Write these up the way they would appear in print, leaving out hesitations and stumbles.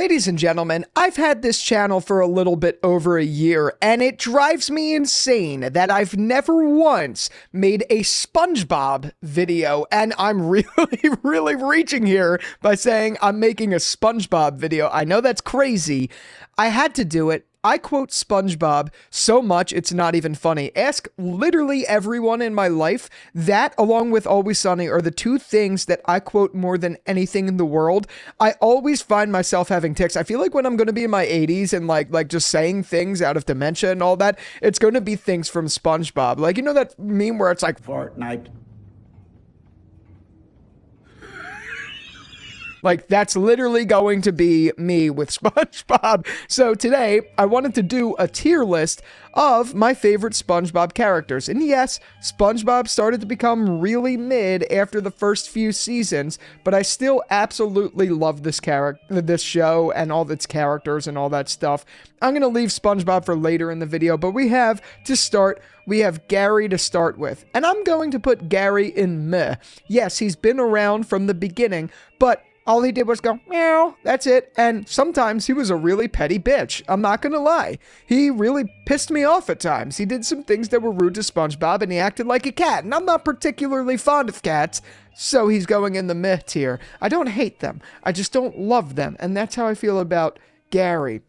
Ladies and gentlemen, I've had this channel for a little bit over a year, and it drives me insane that I've never once made a SpongeBob video, and I'm really reaching here by saying I'm making a SpongeBob video. I know that's crazy. I had to do it. I quote SpongeBob so much it's not even funny. Ask literally everyone in my life. That, along with Always Sunny, are the two things that I quote more than anything in the world. I always find myself having tics. I feel like when I'm going to be in my 80s and like just saying things out of dementia and all that, it's going to be things from SpongeBob. Like, you know that meme where it's like, Fortnite. Like, that's literally going to be me with SpongeBob. So today, I wanted to do a tier list of my favorite SpongeBob characters. And yes, SpongeBob started to become really mid after the first few seasons, but I still absolutely love this show and all its characters and all that stuff. I'm going to leave SpongeBob for later in the video, but we have Gary to start with. And I'm going to put Gary in meh. Yes, he's been around from the beginning, but all he did was go, meow, that's it. And sometimes he was a really petty bitch. I'm not gonna lie. He really pissed me off at times. He did some things that were rude to SpongeBob, and he acted like a cat. And I'm not particularly fond of cats, so he's going in the meh tier. I don't hate them. I just don't love them. And that's how I feel about Gary.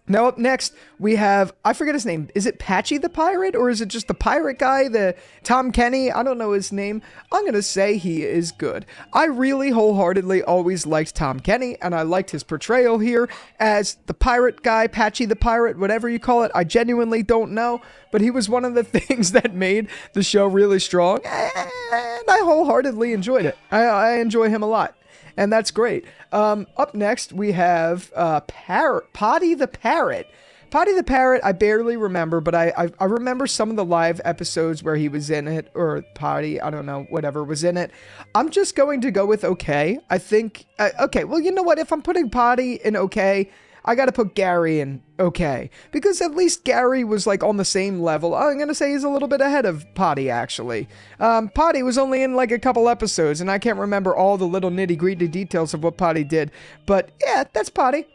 Now up next, we have, I forget his name. Is it Patchy the Pirate, or is it just the pirate guy, the Tom Kenny? I don't know his name. I'm going to say he is good. I really wholeheartedly always liked Tom Kenny, and I liked his portrayal here as the pirate guy, Patchy the Pirate, whatever you call it. I genuinely don't know, but he was one of the things that made the show really strong, and I wholeheartedly enjoyed it. I enjoy him a lot. And that's great. Up next, we have Potty the Parrot. Potty the Parrot, I barely remember, but I remember some of the live episodes where he was in it, or Potty, I don't know, whatever was in it. I'm just going to go with okay. I think, okay, well, you know what? If I'm putting Potty in okay, I gotta put Gary in okay, because at least Gary was like on the same level. I'm gonna say he's a little bit ahead of Potty, actually. Potty was only in like a couple episodes, and I can't remember all the little nitty-gritty details of what Potty did, but yeah, that's Potty.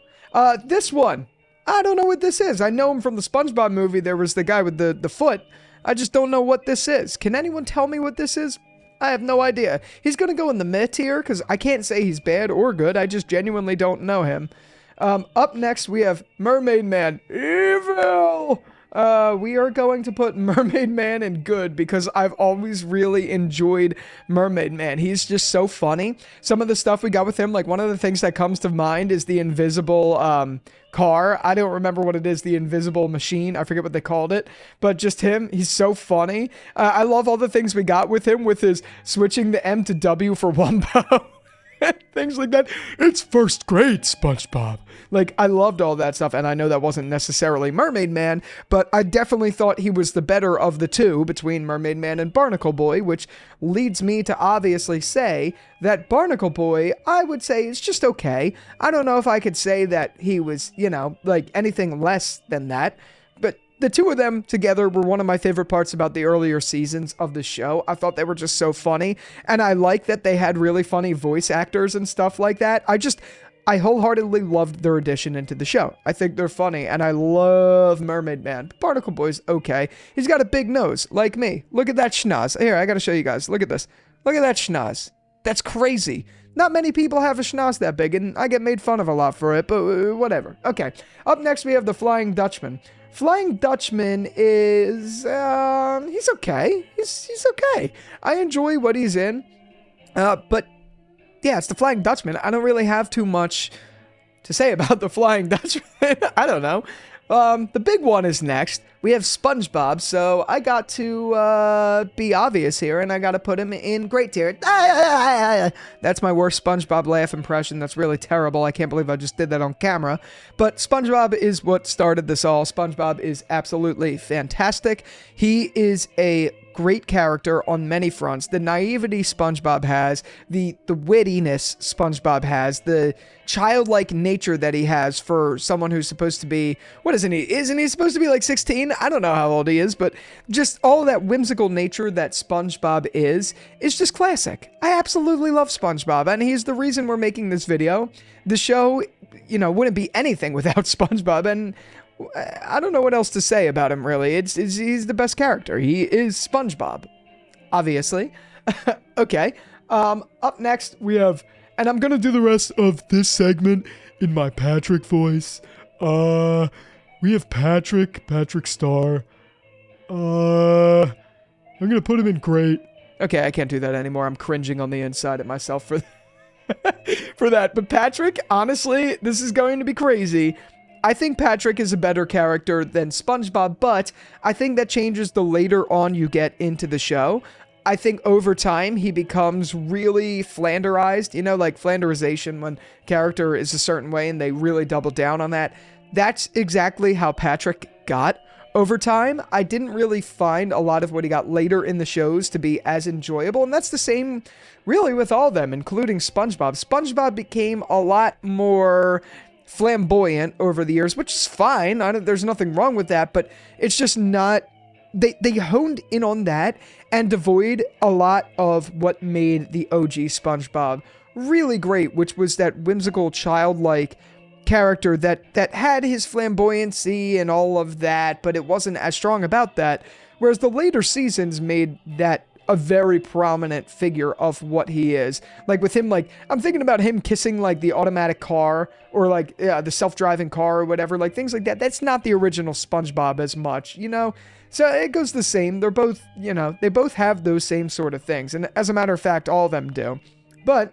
This one, I don't know what this is. I know him from the SpongeBob movie. There was the guy with the foot. I just don't know what this is. Can anyone tell me what this is? I have no idea. He's gonna go in the meh tier, because I can't say he's bad or good. I just genuinely don't know him. Up next, we have Mermaid Man. Evil! We are going to put Mermaid Man in good, because I've always really enjoyed Mermaid Man. He's just so funny. Some of the stuff we got with him, like one of the things that comes to mind is the invisible, car. I don't remember what it is, the invisible machine. I forget what they called it, but just him, he's so funny. I love all the things we got with him, with his switching the M to W for Wumbo. Things like that. It's first grade, SpongeBob. Like, I loved all that stuff, and I know that wasn't necessarily Mermaid Man, but I definitely thought he was the better of the two between Mermaid Man and Barnacle Boy, which leads me to obviously say that Barnacle Boy, I would say, is just okay. I don't know if I could say that he was, you know, like anything less than that, but the two of them together were one of my favorite parts about the earlier seasons of the show. I thought they were just so funny, and I like that they had really funny voice actors and stuff like that. I wholeheartedly loved their addition into the show. I think they're funny, and I love Mermaid Man. Barnacle Boy's okay. He's got a big nose, like me. Look at that schnoz. Here, I gotta show you guys. Look at this. Look at that schnoz. That's crazy. Not many people have a schnoz that big, and I get made fun of a lot for it, but whatever. Okay, up next we have the Flying Dutchman. Flying Dutchman is, he's okay. He's okay. I enjoy what he's in, but yeah, it's the Flying Dutchman. I don't really have too much to say about the Flying Dutchman. I don't know. The big one is next. We have SpongeBob, so I got to be obvious here, and I got to put him in great tier. That's my worst SpongeBob laugh impression. That's really terrible. I can't believe I just did that on camera. But SpongeBob is what started this all. SpongeBob is absolutely fantastic. He is a great character on many fronts. The naivety SpongeBob has, the wittiness SpongeBob has, the childlike nature that he has for someone who's supposed to be, what isn't he? Isn't he supposed to be like 16? I don't know how old he is, but just all that whimsical nature that SpongeBob is just classic. I absolutely love SpongeBob, and he's the reason we're making this video. The show, wouldn't be anything without SpongeBob, and I don't know what else to say about him, really. He's the best character. He is SpongeBob, obviously. Okay, up next, we have, and I'm gonna do the rest of this segment in my Patrick voice. We have Patrick Star. I'm gonna put him in great. Okay, I can't do that anymore. I'm cringing on the inside at myself for for that. But Patrick, honestly, this is going to be crazy. I think Patrick is a better character than SpongeBob, but I think that changes the later on you get into the show. I think over time, he becomes really Flanderized, like Flanderization, when character is a certain way and they really double down on that. That's exactly how Patrick got over time. I didn't really find a lot of what he got later in the shows to be as enjoyable, and that's the same really with all of them, including SpongeBob. SpongeBob became a lot more flamboyant over the years, which is fine. There's nothing wrong with that, but it's just not... They honed in on that and devoid a lot of what made the OG SpongeBob really great, which was that whimsical, childlike character that had his flamboyancy and all of that, but it wasn't as strong about that. Whereas the later seasons made that a very prominent figure of what he is. Like with him, I'm thinking about him kissing the automatic car or the self-driving car or whatever, things like that. That's not the original SpongeBob as much, So it goes the same. They're both, they both have those same sort of things. And as a matter of fact, all of them do. But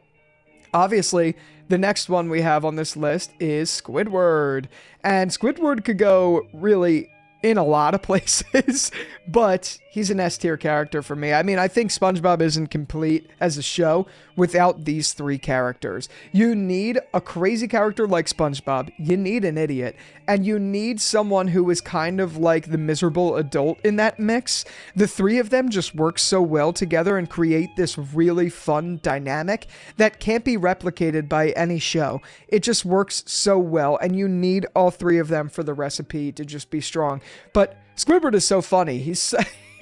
obviously, the next one we have on this list is Squidward. And Squidward could go really in a lot of places, but he's an S-tier character for me. I mean, I think SpongeBob isn't complete as a show without these three characters. You need a crazy character like SpongeBob, you need an idiot, and you need someone who is kind of like the miserable adult in that mix. The three of them just work so well together and create this really fun dynamic that can't be replicated by any show. It just works so well, and you need all three of them for the recipe to just be strong. But Squidward is so funny. He's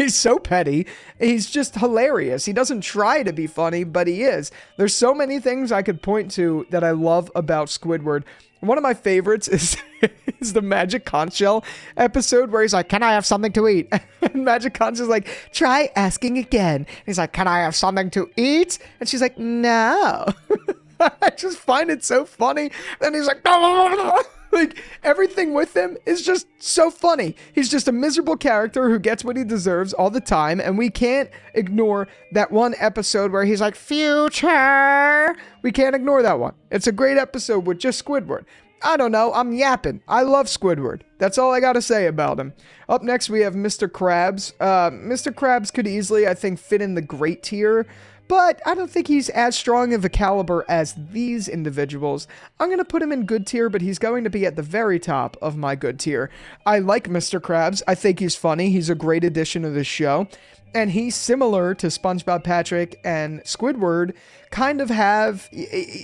so petty. He's just hilarious. He doesn't try to be funny, but he is. There's so many things I could point to that I love about Squidward. One of my favorites is the Magic Conch Shell episode where he's like, "Can I have something to eat?" And Magic Conch is like, "Try asking again." He's like, "Can I have something to eat?" And she's like, "No." I just find it so funny. And he's like, everything with him is just so funny. He's just a miserable character who gets what he deserves all the time, and we can't ignore that one episode where he's like, "Future." We can't ignore that one. It's a great episode with just Squidward. I don't know, I'm yapping. I love Squidward. That's all I gotta say about him. Up next, we have Mr. Krabs. Mr. Krabs could easily, I think, fit in the great tier, but I don't think he's as strong of a caliber as these individuals. I'm going to put him in good tier, but he's going to be at the very top of my good tier. I like Mr. Krabs. I think he's funny. He's a great addition to the show. And he's similar to SpongeBob, Patrick, and Squidward, kind of have...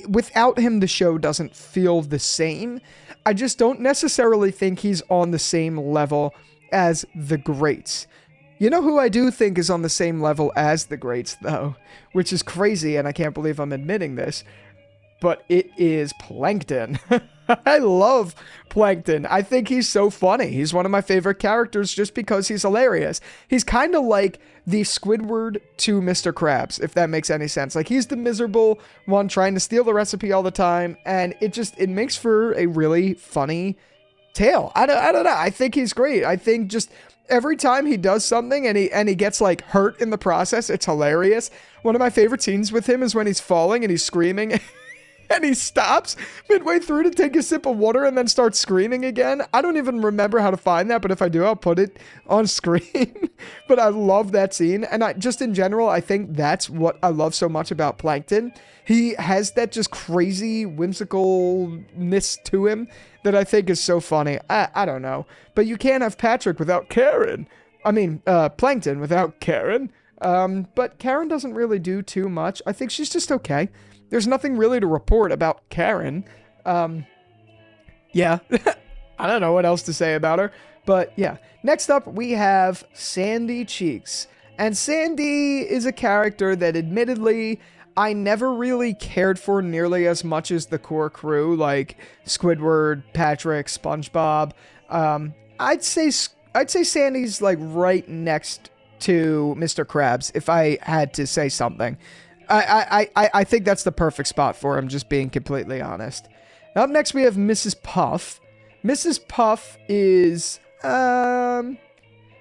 Without him, the show doesn't feel the same. I just don't necessarily think he's on the same level as the greats. You know who I do think is on the same level as the greats, though? Which is crazy, and I can't believe I'm admitting this. But it is Plankton. I love Plankton. I think he's so funny. He's one of my favorite characters just because he's hilarious. He's kind of like the Squidward to Mr. Krabs, if that makes any sense. He's the miserable one trying to steal the recipe all the time, and it makes for a really funny tale. I don't know. I think he's great. I think just... Every time he does something and he gets hurt in the process, it's hilarious. One of my favorite scenes with him is when he's falling and he's screaming and he stops midway through to take a sip of water and then starts screaming again. I don't even remember how to find that, but if I do, I'll put it on screen. But I love that scene. And just in general, I think that's what I love so much about Plankton. He has that just crazy whimsicalness to him that I think is so funny. I don't know. But you can't have Patrick without Karen. I mean, Plankton without Karen. But Karen doesn't really do too much. I think she's just okay. There's nothing really to report about Karen. Yeah. I don't know what else to say about her. But yeah. Next up, we have Sandy Cheeks. And Sandy is a character that admittedly... I never really cared for nearly as much as the core crew, like Squidward, Patrick, SpongeBob. I'd say Sandy's like right next to Mr. Krabs if I had to say something. I think that's the perfect spot for him, just being completely honest. Up next, we have Mrs. Puff. Mrs. Puff is,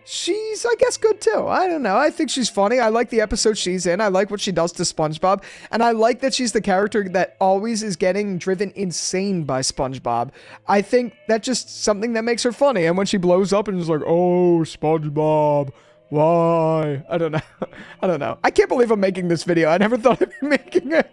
she's, I guess, good too. I don't know. I think she's funny. I like the episode she's in. I like what she does to SpongeBob. And I like that she's the character that always is getting driven insane by SpongeBob. I think that's just something that makes her funny. And when she blows up and is like, oh, SpongeBob, why? I don't know. I don't know. I can't believe I'm making this video. I never thought I'd be making a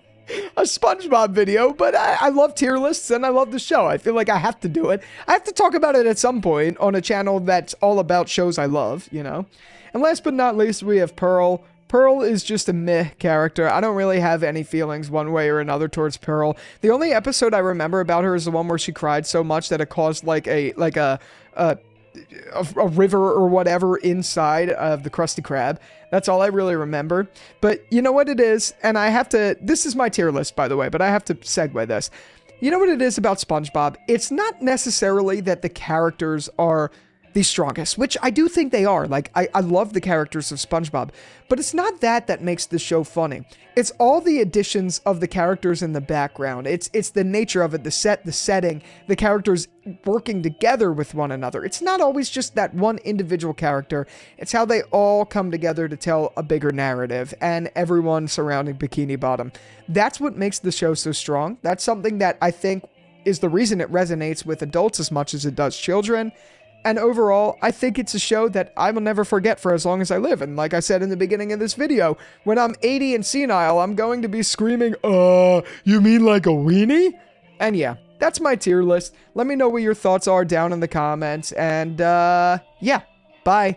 SpongeBob video, but I love tier lists and I love the show. I feel like I have to do it. I have to talk about it at some point on a channel that's all about shows I love, you know? And last but not least, we have Pearl. Pearl is just a meh character. I don't really have any feelings one way or another towards Pearl. The only episode I remember about her is the one where she cried so much that it caused like a river or whatever inside of the Krusty Krab. That's all I really remember. But you know what it is? And I have to... This is my tier list, by the way, but I have to segue this. You know what it is about SpongeBob? It's not necessarily that the characters are the strongest, which I do think they are. Like, I love the characters of SpongeBob, but it's not that makes the show funny. It's all the additions of the characters in the background. It's the nature of it, the setting, the characters working together with one another. It's not always just that one individual character. It's how they all come together to tell a bigger narrative, and everyone surrounding Bikini Bottom. That's what makes the show so strong. That's something that I think is the reason it resonates with adults as much as it does children. And overall, I think it's a show that I will never forget for as long as I live. And like I said in the beginning of this video, when I'm 80 and senile, I'm going to be screaming, you mean like a weenie? And yeah, that's my tier list. Let me know what your thoughts are down in the comments. And yeah, bye.